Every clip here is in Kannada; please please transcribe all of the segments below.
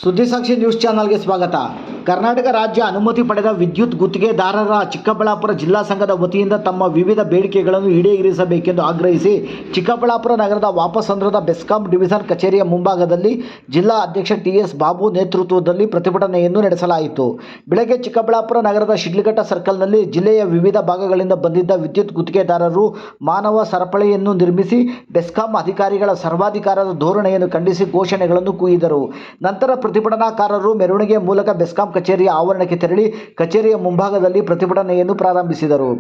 ಸುದ್ದಿಸಾಕ್ಷಿ ನ್ಯೂಸ್ ಚಾನಲ್ಗೆ ಸ್ವಾಗತ. ಕರ್ನಾಟಕ ರಾಜ್ಯ ಅನುಮತಿ ಪಡೆದ ವಿದ್ಯುತ್ ಗುತ್ತಿಗೆದಾರರ ಚಿಕ್ಕಬಳ್ಳಾಪುರ ಜಿಲ್ಲಾ ಸಂಘದ ವತಿಯಿಂದ ತಮ್ಮ ವಿವಿಧ ಬೇಡಿಕೆಗಳನ್ನು ಈಡೇರಿಸಬೇಕೆಂದು ಆಗ್ರಹಿಸಿ ಚಿಕ್ಕಬಳ್ಳಾಪುರ ನಗರದ ವಾಪಸಂದ್ರದ ಬೆಸ್ಕಾಂ ಡಿವಿಷನ್ ಕಚೇರಿಯ ಮುಂಭಾಗದಲ್ಲಿ ಜಿಲ್ಲಾ ಅಧ್ಯಕ್ಷ ಟಿ.ಎಸ್. ಬಾಬು ನೇತೃತ್ವದಲ್ಲಿ ಪ್ರತಿಭಟನೆಯನ್ನು ನಡೆಸಲಾಯಿತು. ಬೆಳಗ್ಗೆ ಚಿಕ್ಕಬಳ್ಳಾಪುರ ನಗರದ ಶಿಡ್ಲಘಟ್ಟ ಸರ್ಕಲ್ನಲ್ಲಿ ಜಿಲ್ಲೆಯ ವಿವಿಧ ಭಾಗಗಳಿಂದ ಬಂದಿದ್ದ ವಿದ್ಯುತ್ ಗುತ್ತಿಗೆದಾರರು ಮಾನವ ಸರಪಳಿಯನ್ನು ನಿರ್ಮಿಸಿ ಬೆಸ್ಕಾಂ ಅಧಿಕಾರಿಗಳ ಸರ್ವಾಧಿಕಾರದ ಧೋರಣೆಯನ್ನು ಖಂಡಿಸಿ ಘೋಷಣೆಗಳನ್ನು ಕೂಗಿದರು. ನಂತರ ಪ್ರತಿಭಟನಾಕಾರರು ಮೆರವಣಿಗೆ ಮೂಲಕ ಬೆಸ್ಕಾಂ ಕಚೇರಿಯ ಆವರಣಕ್ಕೆ ತೆರಳಿ ಕಚೇರಿಯ ಮುಂಭಾಗದಲ್ಲಿ ಪ್ರತಿಭಟನೆಯನ್ನು ಪ್ರಾರಂಭಿಸಿದರು.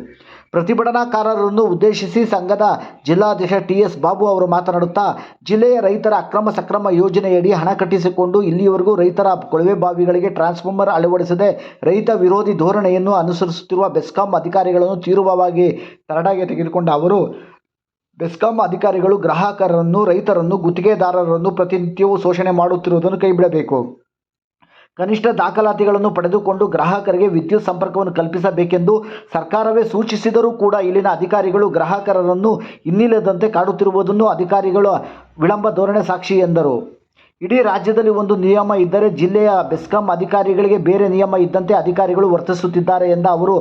ಪ್ರತಿಭಟನಾಕಾರರನ್ನು ಉದ್ದೇಶಿಸಿ ಸಂಘದ ಜಿಲ್ಲಾಧ್ಯಕ್ಷ ಟಿ.ಎಸ್. ಬಾಬು ಅವರು ಮಾತನಾಡುತ್ತಾ, ಜಿಲ್ಲೆಯ ರೈತರ ಅಕ್ರಮ ಸಕ್ರಮ ಯೋಜನೆಯಡಿ ಹಣ ಕಟ್ಟಿಸಿಕೊಂಡು ಇಲ್ಲಿಯವರೆಗೂ ರೈತರ ಕೊಳವೆ ಬಾವಿಗಳಿಗೆ ಟ್ರಾನ್ಸ್ಫಾರ್ಮರ್ ಅಳವಡಿಸದೆ ರೈತ ವಿರೋಧಿ ಧೋರಣೆಯನ್ನು ಅನುಸರಿಸುತ್ತಿರುವ ಬೆಸ್ಕಾಂ ಅಧಿಕಾರಿಗಳನ್ನು ತೀವ್ರವಾಗಿ ತರಾಟೆಗೆ ತೆಗೆದುಕೊಂಡ ಅವರು, ಬೆಸ್ಕಾಂ ಅಧಿಕಾರಿಗಳು ಗ್ರಾಹಕರನ್ನು, ರೈತರನ್ನು, ಗುತ್ತಿಗೆದಾರರನ್ನು ಪ್ರತಿನಿತ್ಯವೂ ಶೋಷಣೆ ಮಾಡುತ್ತಿರುವುದನ್ನು ಕೈಬಿಡಬೇಕು. ಕನಿಷ್ಠ ದಾಖಲಾತಿಗಳನ್ನು ಪಡೆದುಕೊಂಡು ಗ್ರಾಹಕರಿಗೆ ವಿದ್ಯುತ್ ಸಂಪರ್ಕವನ್ನು ಕಲ್ಪಿಸಬೇಕೆಂದು ಸರ್ಕಾರವೇ ಸೂಚಿಸಿದರೂ ಕೂಡ ಇಲ್ಲಿನ ಅಧಿಕಾರಿಗಳು ಗ್ರಾಹಕರನ್ನು ಇನ್ನಿಲ್ಲದಂತೆ ಕಾಡುತ್ತಿರುವುದನ್ನು ಅಧಿಕಾರಿಗಳ ವಿಳಂಬ ಧೋರಣೆ ಸಾಕ್ಷಿ ಎಂದರು. ಇಡೀ ರಾಜ್ಯದಲ್ಲಿ ಒಂದು ನಿಯಮ ಇದ್ದರೆ ಜಿಲ್ಲೆಯ ಬೆಸ್ಕಾಂ ಅಧಿಕಾರಿಗಳಿಗೆ ಬೇರೆ ನಿಯಮ ಇದ್ದಂತೆ ಅಧಿಕಾರಿಗಳು ವರ್ತಿಸುತ್ತಿದ್ದಾರೆ ಎಂದ ಅವರು,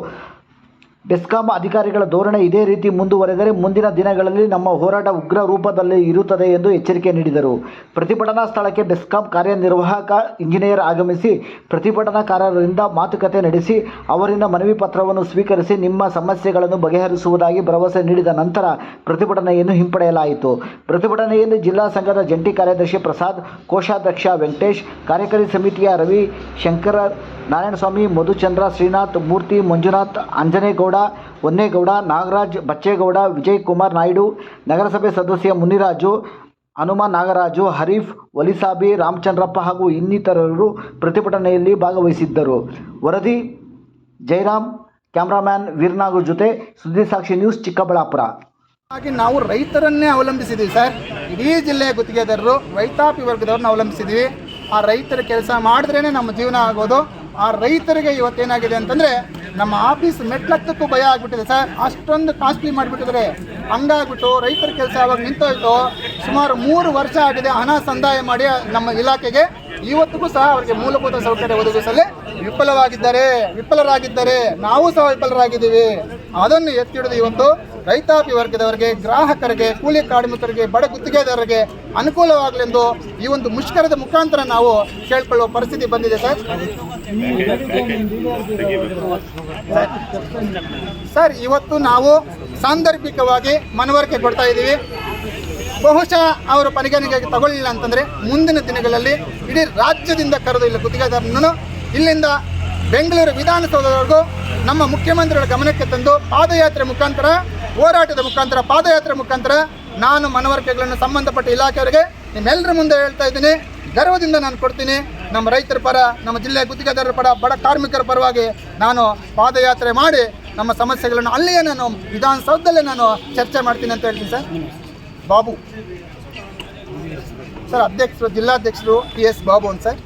ಬೆಸ್ಕಾಂ ಅಧಿಕಾರಿಗಳ ಧೋರಣೆ ಇದೇ ರೀತಿ ಮುಂದುವರೆದರೆ ಮುಂದಿನ ದಿನಗಳಲ್ಲಿ ನಮ್ಮ ಹೋರಾಟ ಉಗ್ರ ರೂಪದಲ್ಲಿ ಇರುತ್ತದೆ ಎಂದು ಎಚ್ಚರಿಕೆ ನೀಡಿದರು. ಪ್ರತಿಭಟನಾ ಸ್ಥಳಕ್ಕೆ ಬೆಸ್ಕಾಂ ಕಾರ್ಯನಿರ್ವಾಹಕ ಇಂಜಿನಿಯರ್ ಆಗಮಿಸಿ ಪ್ರತಿಭಟನಾಕಾರರಿಂದ ಮಾತುಕತೆ ನಡೆಸಿ ಅವರಿಂದ ಮನವಿ ಪತ್ರವನ್ನು ಸ್ವೀಕರಿಸಿ ನಿಮ್ಮ ಸಮಸ್ಯೆಗಳನ್ನು ಬಗೆಹರಿಸುವುದಾಗಿ ಭರವಸೆ ನೀಡಿದ ನಂತರ ಪ್ರತಿಭಟನೆಯನ್ನು ಹಿಂಪಡೆಯಲಾಯಿತು. ಪ್ರತಿಭಟನೆಯಲ್ಲಿ ಜಿಲ್ಲಾ ಸಂಘದ ಜಂಟಿ ಕಾರ್ಯದರ್ಶಿ ಪ್ರಸಾದ್, ಕೋಶಾಧ್ಯಕ್ಷ ವೆಂಕಟೇಶ್, ಕಾರ್ಯಕಾರಿ ಸಮಿತಿಯ ರವಿ, ಶಂಕರ, ನಾರಾಯಣಸ್ವಾಮಿ, ಮಧುಚಂದ್ರ, ಶ್ರೀನಾಥ್, ಮೂರ್ತಿ, ಮಂಜುನಾಥ್, ಅಂಜನೇಗೌಡ, ಹೊನ್ನೇಗೌಡ, ನಾಗರಾಜ್, ಬಚ್ಚೇಗೌಡ, ವಿಜಯಕುಮಾರ್ ನಾಯ್ಡು, ನಗರಸಭೆ ಸದಸ್ಯ ಮುನಿರಾಜು, ಹನುಮಾನ್ ನಾಗರಾಜು, ಹರೀಫ್, ವಲಿಸಾಬಿ, ರಾಮಚಂದ್ರಪ್ಪ ಹಾಗೂ ಇನ್ನಿತರರು ಪ್ರತಿಭಟನೆಯಲ್ಲಿ ಭಾಗವಹಿಸಿದ್ದರು. ವರದಿ ಜಯರಾಮ್, ಕ್ಯಾಮರಾಮ್ಯಾನ್ ವೀರನಾಗು ಜೊತೆ ಸುದ್ದಿಸಾಕ್ಷಿ ನ್ಯೂಸ್, ಚಿಕ್ಕಬಳ್ಳಾಪುರ. ನಾವು ರೈತರನ್ನೇ ಅವಲಂಬಿಸಿದ್ದೀವಿ ಸರ್. ಇಡೀ ಜಿಲ್ಲೆಯ ಗುತ್ತಿಗೆದಾರರು ರೈತಾಪಿ ವರ್ಗದವ್ರನ್ನ ಅವಲಂಬಿಸಿದ್ದೀವಿ. ಆ ರೈತರ ಕೆಲಸ ಮಾಡಿದ್ರೇ ನಮ್ಮ ಜೀವನ ಆಗೋದು. ಆ ರೈತರಿಗೆ ಇವತ್ತೇನಾಗಿದೆ ಅಂತಂದರೆ ನಮ್ಮ ಆಫೀಸ್ ಮೆಟ್ಲಕ್ಕೂ ಭಯ ಆಗಿಬಿಟ್ಟಿದೆ ಸರ್. ಅಷ್ಟೊಂದು ಕಾಸ್ಟ್ಲಿ ಮಾಡಿಬಿಟ್ಟಿದ್ದಾರೆ. ಹಂಗಾಗ್ಬಿಟ್ಟು ರೈತರ ಕೆಲಸ ಯಾವಾಗ ನಿಂತೋಯ್ತು, ಸುಮಾರು 3 ವರ್ಷ ಆಗಿದೆ. ಹಣ ಸಂದಾಯ ಮಾಡಿ ನಮ್ಮ ಇಲಾಖೆಗೆ ಇವತ್ತಿಗೂ ಸಹ ಅವರಿಗೆ ಮೂಲಭೂತ ಸೌಕರ್ಯ ಒದಗಿಸಲು ವಿಫಲರಾಗಿದ್ದಾರೆ. ನಾವು ಸಹ ವಿಫಲರಾಗಿದ್ದೀವಿ. ಅದನ್ನು ಎತ್ತಿ ಹಿಡಿದು ಇವತ್ತು ರೈತಾಪಿ ವರ್ಗದವರಿಗೆ, ಗ್ರಾಹಕರಿಗೆ, ಕೂಲಿ ಕಾರ್ಮಿಕರಿಗೆ, ಬಡ ಗುತ್ತಿಗೆದಾರರಿಗೆ ಅನುಕೂಲವಾಗಲೆಂದು ಈ ಒಂದು ಮುಷ್ಕರದ ಮುಖಾಂತರ ನಾವು ಕೇಳ್ಕೊಳ್ಳುವ ಪರಿಸ್ಥಿತಿ ಬಂದಿದೆ ಸರ್. ಇವತ್ತು ನಾವು ಸಾಂದರ್ಭಿಕವಾಗಿ ಮನವರಿಕೆ ಕೊಡ್ತಾ ಇದ್ದೀವಿ. ಬಹುಶಃ ಅವರು ಪರಿಗಣನೆಗೆ ತಗೊಳ್ಳಿಲ್ಲ ಅಂತಂದರೆ ಮುಂದಿನ ದಿನಗಳಲ್ಲಿ ಇಡೀ ರಾಜ್ಯದಿಂದ ಕರೆದು ಇಲ್ಲ ಗುತ್ತಿಗೆದಾರನನ್ನು ಇಲ್ಲಿಂದ ಬೆಂಗಳೂರು ವಿಧಾನಸೌಧದವರೆಗೂ ನಮ್ಮ ಮುಖ್ಯಮಂತ್ರಿಗಳ ಗಮನಕ್ಕೆ ತಂದು ಪಾದಯಾತ್ರೆ ಮುಖಾಂತರ, ಹೋರಾಟದ ಮುಖಾಂತರ, ಪಾದಯಾತ್ರೆ ಮುಖಾಂತರ ನಾನು ಮನವರಿಕೆಗಳನ್ನು ಸಂಬಂಧಪಟ್ಟ ಇಲಾಖೆಯವರಿಗೆ ನಿಮ್ಮೆಲ್ಲರ ಮುಂದೆ ಹೇಳ್ತಾ ಇದ್ದೀನಿ. ಗರ್ವದಿಂದ ನಾನು ಕೊಡ್ತೀನಿ. ನಮ್ಮ ರೈತರ ಪರ, ನಮ್ಮ ಜಿಲ್ಲೆಯ ಗುತ್ತಿಗೆದಾರರ ಪರ, ಬಡ ಕಾರ್ಮಿಕರ ಪರವಾಗಿ ನಾನು ಪಾದಯಾತ್ರೆ ಮಾಡಿ ನಮ್ಮ ಸಮಸ್ಯೆಗಳನ್ನು ಅಲ್ಲಿಯೇ ನಾನು ವಿಧಾನಸೌಧದಲ್ಲೇ ನಾನು ಚರ್ಚೆ ಮಾಡ್ತೀನಿ ಅಂತ ಹೇಳ್ತೀನಿ ಸರ್. ಬಾಬು ಸರ್, ಅಧ್ಯಕ್ಷರು, ಜಿಲ್ಲಾಧ್ಯಕ್ಷರು ಟಿ.ಎಸ್. ಬಾಬು ಅಂತ ಸರ್.